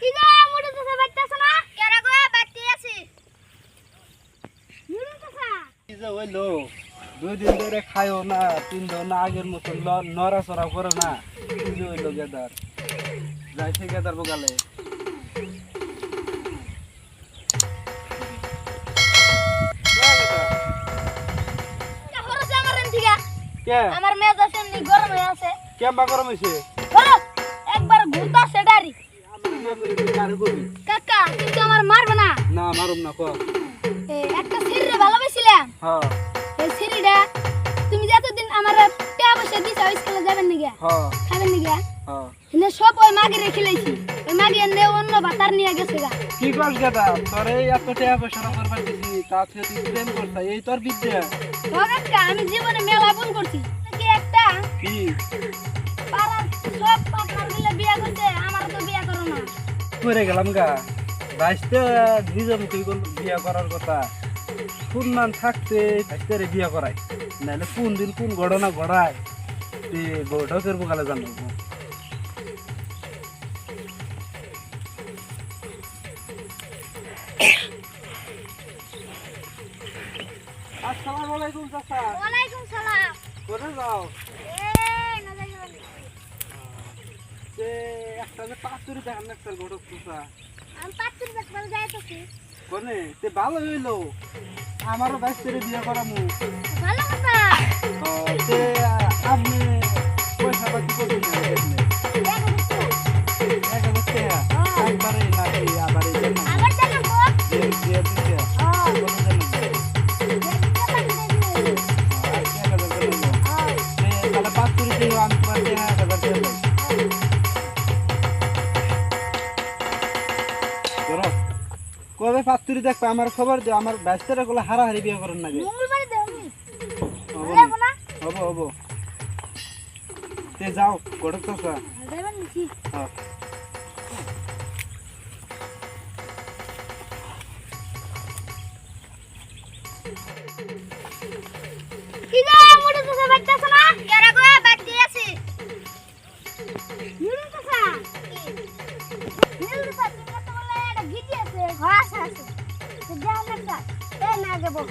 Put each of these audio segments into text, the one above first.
কি গো মুড়ি তো বাইতেছ না কেরা গো বাইতে আছি মুড়ি তো কি যে হইলো 2 দিন ধরে খায়ও না 3 দিন না আগের মতো নড়াচড়া করে না কি যে হইলো গেদার যাইছে গেদার বগালে কে আমার মেজাজ এমনি গরম হয়ে আছে কেমবা গরম হইছে বলো একবার ঘুরতাছে গাড়ি কারে কবি কাকা কিন্তু আমার মারবে না না মারুম না কো একটা সিরিরে ভালোবাসিলাম হ্যাঁ এই সিরিটা তুমি যতদিন আমার টাকা পয়সা দিছো স্কুলে যাবেন নি গা হ্যাঁ খাবেন নি গা হ্যাঁ এনে সব ওই মাগে রেখে লাইছি ওই মাগে এনে অন্য ভাতার নিয়ে গেছে গা কি করছ গেদা তোরে এত টাকা পয়সা করবার দিছি তাতে তুই প্রেম করতা এই তোর বিদ্যা ও কাকা আমি জীবনে মেলা ভুল করছি কি একটা কি পাড়ার সব পার্টনার মিলে বিয়ে করতে আমার তো বিয়ে করো না করে গেলাম গা বাইশটা নিজের মুখে বিয়া করার কথা সম্মান থাকতে বাইশটারে বিয়া করায় নাহলে কোন দিন কোন ঘটনা ঘটায় ঢকের বোকালে জানো আসসালামু আলাইকুম চাচা ওয়ালাইকুম সালাম কোথায় যাও এই না যাই একটা যে পাঁচুরি দেখান একটা ঘটক চাচা আমি পাত্তুর দেখবার যাইতেছি কোনে তে ভালো হইলো আমারও বাইশটারে বিয়া করামু ভালো কথা তে আপনি পয়সা পাতি করবেন না দেখলে এক হচ্ছে একবারে নাকি আবার এই জন্য আবার জানাবো দিয়ে দিচ্ছে কোনো জন্য তাহলে পাঁচুরি দিয়ে আমি তোমার দিয়ে একবার দিয়ে দেবো কবে পাঁচুরি দেখবে আমার খবর যে আমার ব্যস্তরা গুলো হারাহারি বিয়ে করেন না মঙ্গলবারে দেবনি হবো হবো হবো তে যাও ঘটক চাচা দেবেন কি হ্যাঁ কি গো মুড়ি তো বাইতেছ না কেরা গো বাইতে আছি মুড়ি তো খা মিল তো তুমি তো বলে এটা গিজি আছে ঘাস আছে তো যা লাগা এই না গে বউ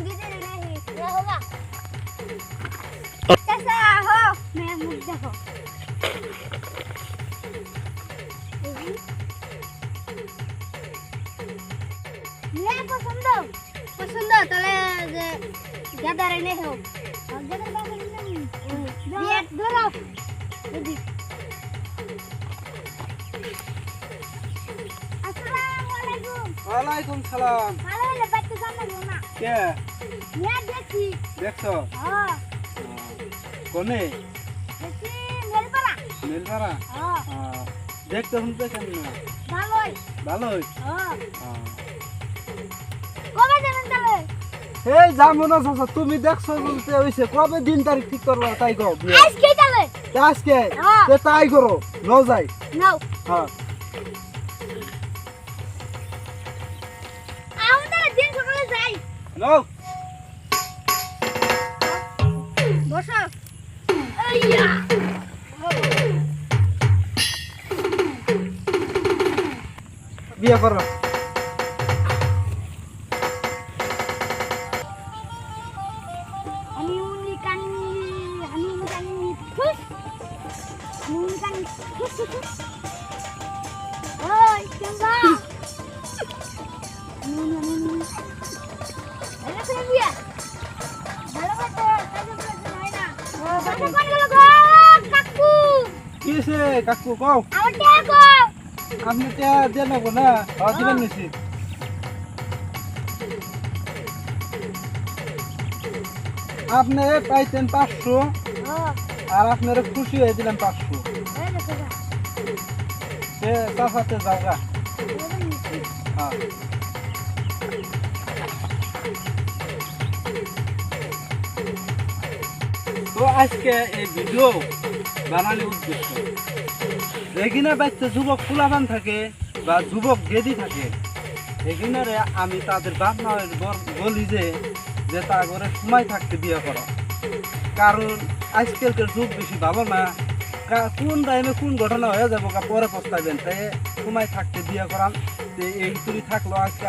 গিজি नहीं ये होगा कैसा हो मैं मुझ देखो ले पसंद তাহলে যে গাদারে নে हो গাদারে বাবা নেই দিয়ে ধরো দিদি আসসালামু আলাইকুম ওয়ালাইকুম সালাম ভালো হলে বাইতে জানাবো না কে নিয়ে দেখি দেখছো হ্যাঁ কোনে দেখি মেলপাড়া নীলপাড়া হ্যাঁ দেখতে শুনতে কেন না ভালোই ভালোই হ্যাঁ কবে যাবেন তাহলে এই যাবো না চাচা তুমি দেখছো বলতে হইছে কবে দিন তারিখ ঠিক করলা তাই কও বিয়ে আজকে তাহলে আজকে হ্যাঁ। তে তাই করো নাও যাই নাও হ্যাঁ আমাদের দিন সকালে যাই নাও বসো আইয়া বিয়ে করো Oi, Kemba. Ada apa dia? Dalam apa? Tadi belum main ah. Ada apa kalau kaku? কিছে কাকু কও Awak teko. আপনি তে দেন না দিবেন নিছি আপনি পাইতেন 500 Oh, আর আপনারা খুশি হয়ে দিলাম 500 ada apa? তে তাসাতে যাওগা হ্যাঁ তো আজকে এই ভিডিও বানানোর উদ্দেশ্য এখানে বাচ্চা যুবক ফুলাবান থাকে বা যুবক গেদি থাকে এখানে আমি তাদের বাপ মায়ের বলি যে তা করে সময় থাকতে বিয়ে করো কারণ আজকালকার যুগ বেশি ভালো না কোন টাইমে কোন ঘটনা হয়ে যাবো পরে পস্তাবেন, তাই সময় থাকতে বিয়ে করান। এই তুমি থাকলো আজকে